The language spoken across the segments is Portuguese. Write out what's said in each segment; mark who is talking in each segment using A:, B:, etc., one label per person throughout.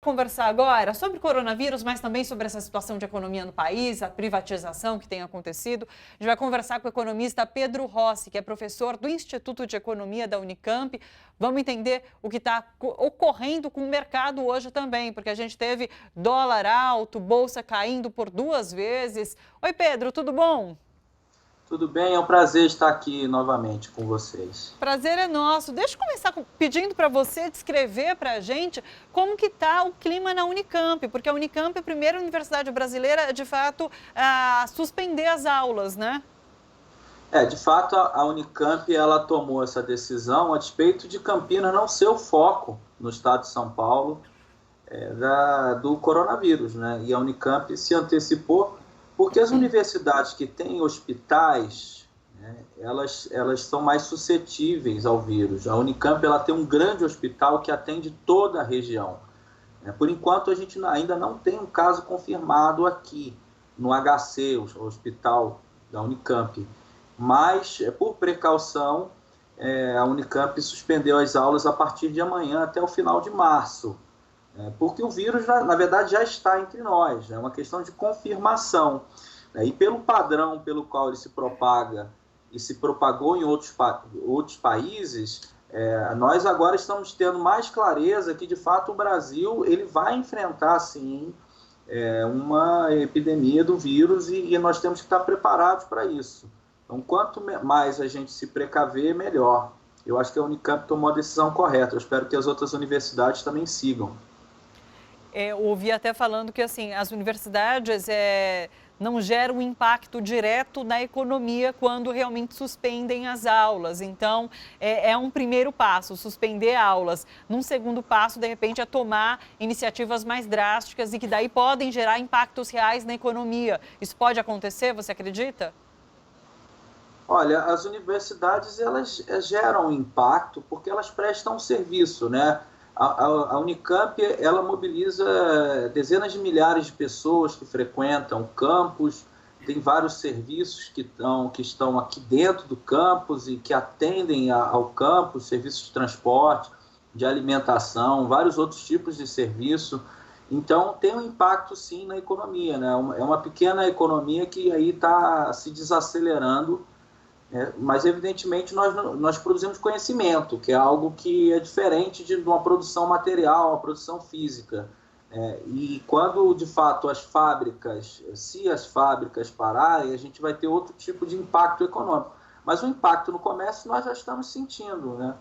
A: Conversar agora sobre o coronavírus, mas também sobre essa situação de economia no país, a privatização que tem acontecido. A gente vai conversar com o economista Pedro Rossi, que é professor do Instituto de Economia da Unicamp. Vamos entender o que está ocorrendo com o mercado hoje também, porque a gente teve dólar alto, bolsa caindo por 2 vezes. Oi, Pedro, tudo bom?
B: Tudo bem, é um prazer estar aqui novamente com vocês.
A: Prazer é nosso. Deixa eu começar pedindo para você descrever para a gente como que está o clima na Unicamp, porque a Unicamp é a primeira universidade brasileira, de fato, a suspender as aulas, né?
B: De fato, a Unicamp ela tomou essa decisão a despeito de Campinas não ser o foco no estado de São Paulo do coronavírus, né? E a Unicamp se antecipou porque as universidades que têm hospitais, né, elas são mais suscetíveis ao vírus. A Unicamp ela tem um grande hospital que atende toda a região. Por enquanto, a gente ainda não tem um caso confirmado aqui no HC, o hospital da Unicamp. Mas, por precaução, a Unicamp suspendeu as aulas a partir de amanhã até o final de março. Porque o vírus, na verdade, já está entre nós. É uma questão de confirmação. E pelo padrão pelo qual ele se propaga e se propagou em outros países, nós agora estamos tendo mais clareza que, de fato, o Brasil ele vai enfrentar, sim, uma epidemia do vírus e nós temos que estar preparados para isso. Então, quanto mais a gente se precaver, melhor. Eu acho que a Unicamp tomou a decisão correta. Eu espero que as outras universidades também sigam.
A: Ouvi até falando que assim, as universidades não geram um impacto direto na economia quando realmente suspendem as aulas. Então, é um primeiro passo, suspender aulas. Num segundo passo, de repente, é tomar iniciativas mais drásticas e que daí podem gerar impactos reais na economia. Isso pode acontecer, você acredita?
B: Olha, as universidades elas geram impacto porque elas prestam um serviço, né? A Unicamp ela mobiliza dezenas de milhares de pessoas que frequentam o campus, tem vários serviços que estão aqui dentro do campus e que atendem ao campus, serviços de transporte, de alimentação, vários outros tipos de serviço. Então, tem um impacto, sim, na economia, né? É uma pequena economia que aí está se desacelerando, mas, evidentemente, nós produzimos conhecimento, que é algo que é diferente de uma produção material, uma produção física. E quando, de fato, se as fábricas pararem, a gente vai ter outro tipo de impacto econômico. Mas o impacto no comércio nós já estamos sentindo, né?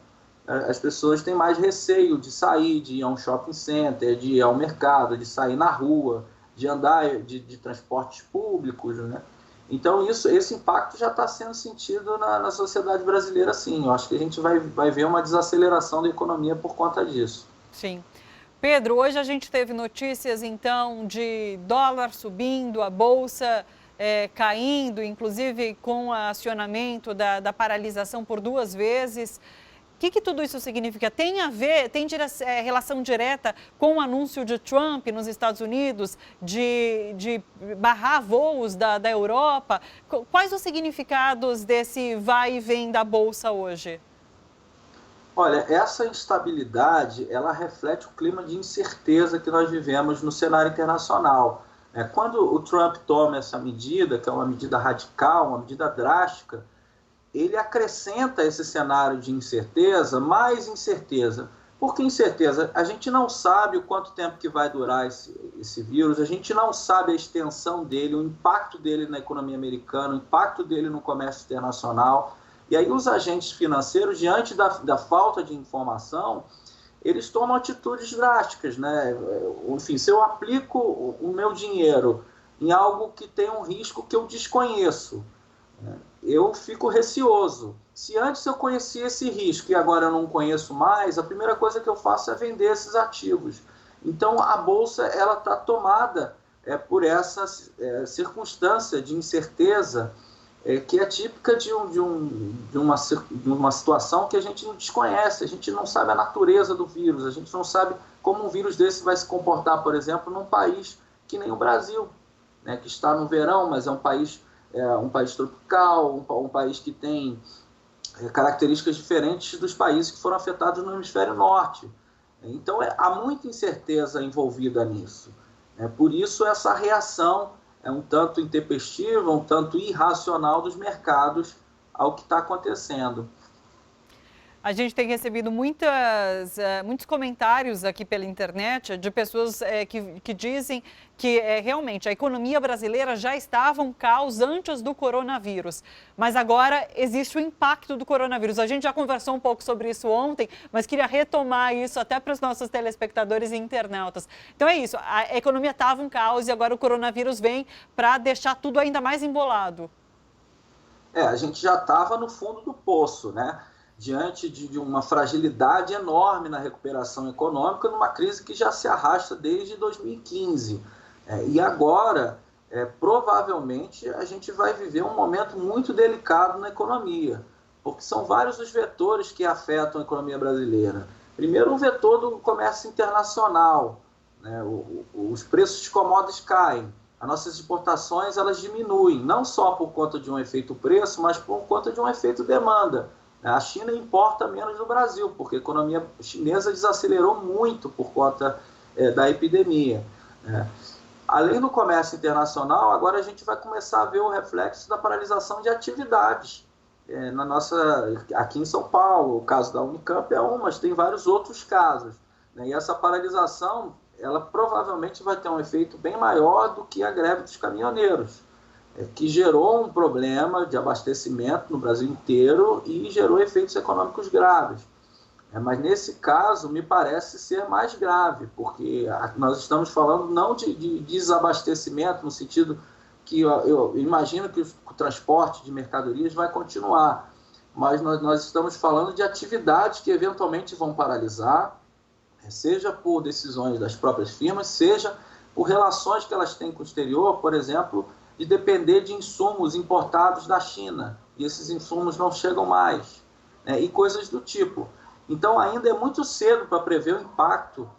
B: As pessoas têm mais receio de sair, de ir a um shopping center, de ir ao mercado, de sair na rua, de andar de transportes públicos, né? Então, esse impacto já está sendo sentido na sociedade brasileira, sim. Eu acho que a gente vai ver uma desaceleração da economia por conta disso.
A: Sim. Pedro, hoje a gente teve notícias, então, de dólar subindo, a bolsa caindo, inclusive com o acionamento da paralisação por 2 vezes. O que tudo isso significa? Tem a ver, tem relação direta com o anúncio de Trump nos Estados Unidos de barrar voos da Europa? Quais os significados desse vai e vem da Bolsa hoje?
B: Olha, essa instabilidade, ela reflete o clima de incerteza que nós vivemos no cenário internacional. Quando o Trump toma essa medida, que é uma medida radical, uma medida drástica, ele acrescenta esse cenário de incerteza, mais incerteza. Por que incerteza? A gente não sabe o quanto tempo que vai durar esse vírus, a gente não sabe a extensão dele, o impacto dele na economia americana, o impacto dele no comércio internacional. E aí os agentes financeiros, diante da falta de informação, eles tomam atitudes drásticas, né? Enfim, se eu aplico o meu dinheiro em algo que tem um risco que eu desconheço, eu fico receoso. Se antes eu conhecia esse risco e agora eu não conheço mais, a primeira coisa que eu faço é vender esses ativos. Então, a Bolsa ela está tomada por essa circunstância de incerteza que é típica de uma situação que a gente não desconhece, a gente não sabe a natureza do vírus, a gente não sabe como um vírus desse vai se comportar, por exemplo, num país que nem o Brasil, né, que está no verão, mas é um país tropical, um país que tem características diferentes dos países que foram afetados no hemisfério norte. Então, há muita incerteza envolvida nisso. Por isso, essa reação é um tanto intempestiva, um tanto irracional dos mercados ao que está acontecendo.
A: A gente tem recebido muitos comentários aqui pela internet de pessoas que dizem que realmente a economia brasileira já estava um caos antes do coronavírus, mas agora existe o impacto do coronavírus. A gente já conversou um pouco sobre isso ontem, mas queria retomar isso até para os nossos telespectadores e internautas. Então é isso, a economia estava um caos e agora o coronavírus vem para deixar tudo ainda mais embolado.
B: A gente já estava no fundo do poço, né? Diante de uma fragilidade enorme na recuperação econômica, numa crise que já se arrasta desde 2015. E agora, provavelmente, a gente vai viver um momento muito delicado na economia, porque são vários os vetores que afetam a economia brasileira. Primeiro, o vetor do comércio internacional, né? Os preços de commodities caem. As nossas exportações elas diminuem, não só por conta de um efeito preço, mas por conta de um efeito demanda. A China importa menos do Brasil, porque a economia chinesa desacelerou muito por conta da epidemia. Além do comércio internacional, agora a gente vai começar a ver o reflexo da paralisação de atividades. Aqui em São Paulo, o caso da Unicamp é um, mas tem vários outros casos. E essa paralisação, ela provavelmente vai ter um efeito bem maior do que a greve dos caminhoneiros, que gerou um problema de abastecimento no Brasil inteiro e gerou efeitos econômicos graves. Mas nesse caso, me parece ser mais grave, porque nós estamos falando não de desabastecimento, no sentido que eu imagino que o transporte de mercadorias vai continuar, mas nós estamos falando de atividades que eventualmente vão paralisar, seja por decisões das próprias firmas, seja por relações que elas têm com o exterior, por exemplo, de depender de insumos importados da China, e esses insumos não chegam mais, e coisas do tipo. Então, ainda é muito cedo para prever o impacto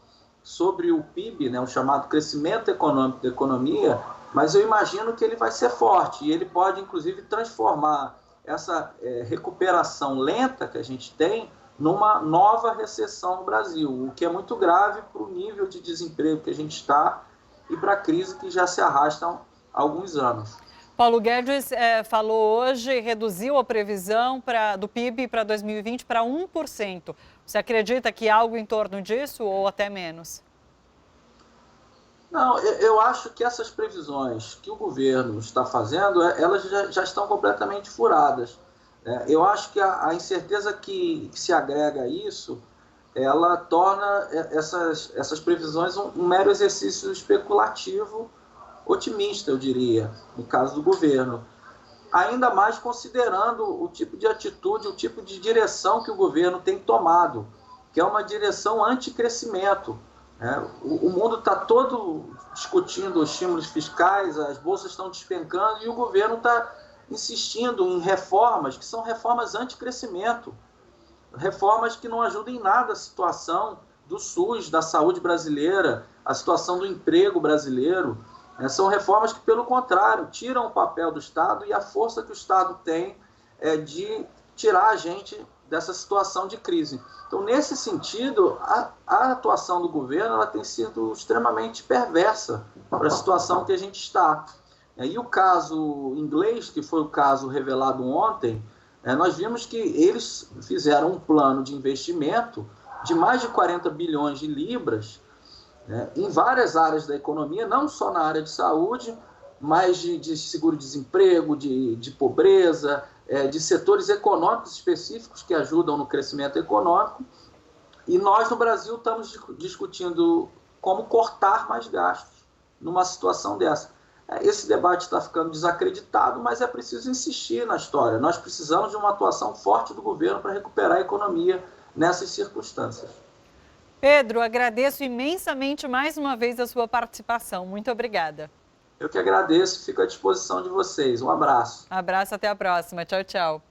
B: sobre o PIB, o chamado crescimento econômico da economia, mas eu imagino que ele vai ser forte, e ele pode, inclusive, transformar essa recuperação lenta que a gente tem numa nova recessão no Brasil, o que é muito grave para o nível de desemprego que a gente está e para a crise que já se arrasta há alguns anos.
A: Paulo Guedes falou hoje, reduziu a previsão do PIB para 2020 para 1%. Você acredita que algo em torno disso ou até menos?
B: Não, eu acho que essas previsões que o governo está fazendo, elas já estão completamente furadas. Eu acho que a incerteza que se agrega a isso, ela torna essas previsões um mero exercício especulativo, otimista, eu diria, no caso do governo. Ainda mais considerando o tipo de atitude, o tipo de direção que o governo tem tomado, que é uma direção anti-crescimento. O mundo está todo discutindo os estímulos fiscais, as bolsas estão despencando e o governo está insistindo em reformas que são reformas anti-crescimento, reformas que não ajudam em nada a situação do SUS, da saúde brasileira, a situação do emprego brasileiro. São reformas que, pelo contrário, tiram o papel do Estado e a força que o Estado tem de tirar a gente dessa situação de crise. Então, nesse sentido, a atuação do governo ela tem sido extremamente perversa para a situação que a gente está. E o caso inglês, que foi o caso revelado ontem, nós vimos que eles fizeram um plano de investimento de mais de 40 bilhões de libras em várias áreas da economia, não só na área de saúde, mas de seguro-desemprego, de pobreza, de setores econômicos específicos que ajudam no crescimento econômico. E nós, no Brasil, estamos discutindo como cortar mais gastos numa situação dessa. Esse debate está ficando desacreditado, mas é preciso insistir na história. Nós precisamos de uma atuação forte do governo para recuperar a economia nessas circunstâncias.
A: Pedro, agradeço imensamente mais uma vez a sua participação. Muito obrigada.
B: Eu que agradeço, fico à disposição de vocês. Um abraço.
A: Abraço, até a próxima. Tchau, tchau.